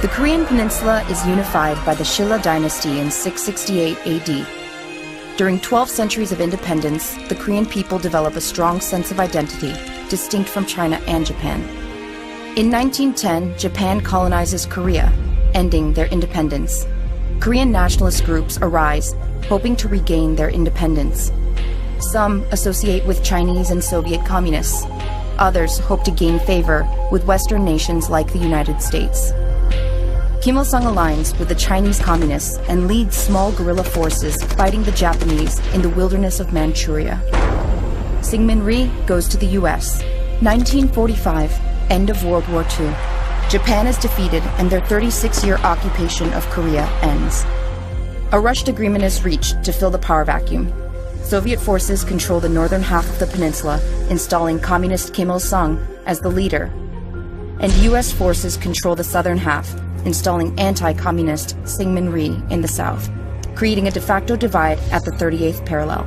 The Korean peninsula is unified by the Shilla dynasty in 668 AD. During 12 centuries of independence, the Korean people develop a strong sense of identity, distinct from China and Japan. In 1910, Japan colonizes Korea, ending their independence. Korean nationalist groups arise, hoping to regain their independence. Some associate with Chinese and Soviet communists. Others hope to gain favor with Western nations like the United States. Kim Il-sung aligns with the Chinese communists and leads small guerrilla forces fighting the Japanese in the wilderness of Manchuria. Syngman Rhee goes to the U.S. 1945, end of World War II. Japan is defeated and their 36-year occupation of Korea ends. A rushed agreement is reached to fill the power vacuum. Soviet forces control the northern half of the peninsula, installing Communist Kim Il-sung as the leader, and U.S. forces control the southern half, installing anti-communist Syngman Rhee in the south, creating a de facto divide at the 38th parallel.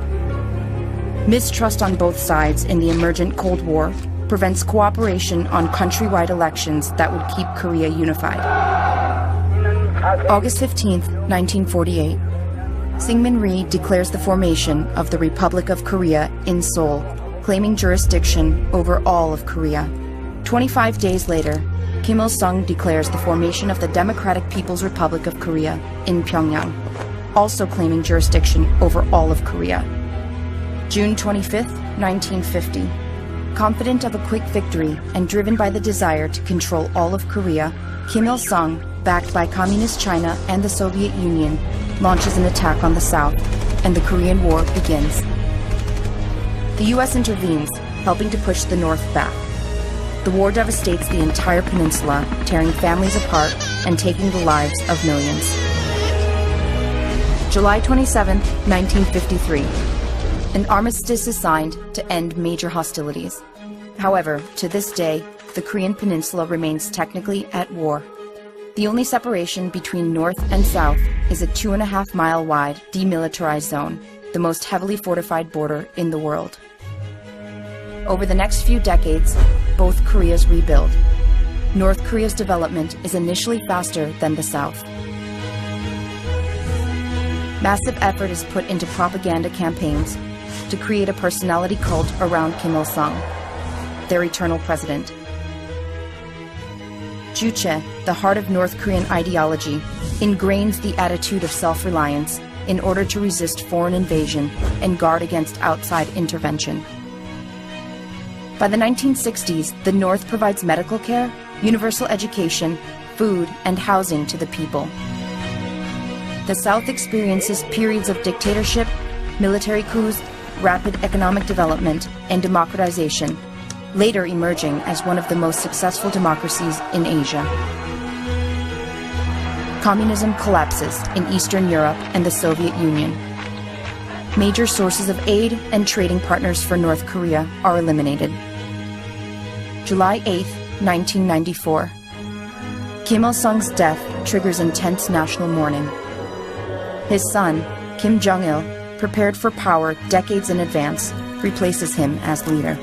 Mistrust on both sides in the emergent Cold War prevents cooperation on countrywide elections that would keep Korea unified. August 15, 1948. Syngman Rhee declares the formation of the Republic of Korea in Seoul, claiming jurisdiction over all of Korea. 25 days later, Kim Il-sung declares the formation of the Democratic People's Republic of Korea in Pyongyang, also claiming jurisdiction over all of Korea. June 25, 1950. Confident of a quick victory and driven by the desire to control all of Korea, Kim Il-sung, backed by Communist China and the Soviet Union, launches an attack on the South, and the Korean War begins. The U.S. intervenes, helping to push the North back. The war devastates the entire peninsula, tearing families apart and taking the lives of millions. July 27, 1953. An armistice is signed to end major hostilities. However, to this day, the Korean peninsula remains technically at war. The only separation between North and South is a 2.5-mile wide demilitarized zone, the most heavily fortified border in the world. Over the next few decades, both Koreas rebuild. North Korea's development is initially faster than the South. Massive effort is put into propaganda campaigns to create a personality cult around Kim Il-sung, their eternal president. Juche, the heart of North Korean ideology, ingrains the attitude of self-reliance in order to resist foreign invasion and guard against outside intervention. By the 1960s, the North provides medical care, universal education, food, and housing to the people. The South experiences periods of dictatorship, military coups, rapid economic development, and democratization, later emerging as one of the most successful democracies in Asia. Communism collapses in Eastern Europe and the Soviet Union. Major sources of aid and trading partners for North Korea are eliminated. July 8, 1994. Kim Il-sung's death triggers intense national mourning. His son, Kim Jong-il, prepared for power decades in advance, replaces him as leader.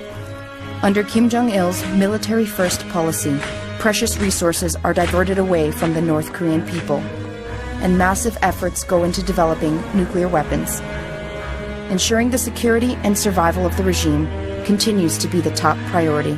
Under Kim Jong-il's military-first policy, precious resources are diverted away from the North Korean people, and massive efforts go into developing nuclear weapons. Ensuring the security and survival of the regime continues to be the top priority.